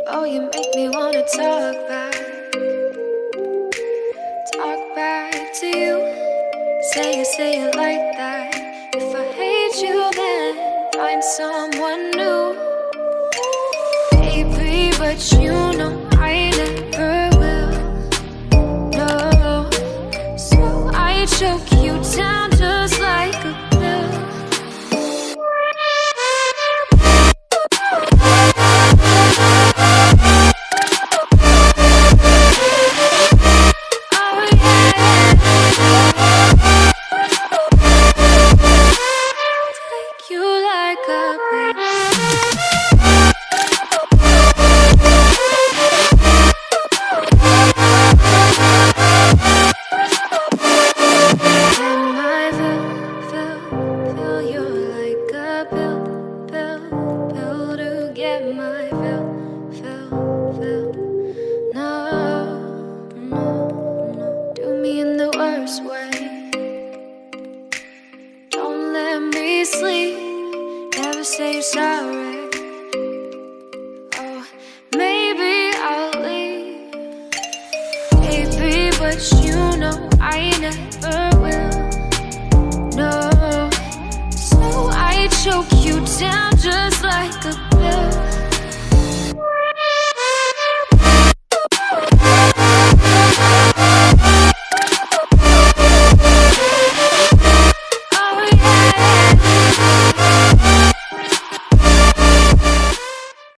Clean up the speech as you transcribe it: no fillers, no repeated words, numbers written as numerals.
Oh, you make me wanna talk back to you. Say it like that. If I hate you, then find someone new. Baby, but you know I never will. No, so I choke you down just like a pill. Say sorry. Oh, maybe I'll leave. Baby, but you know I never will. No, so I choke you down just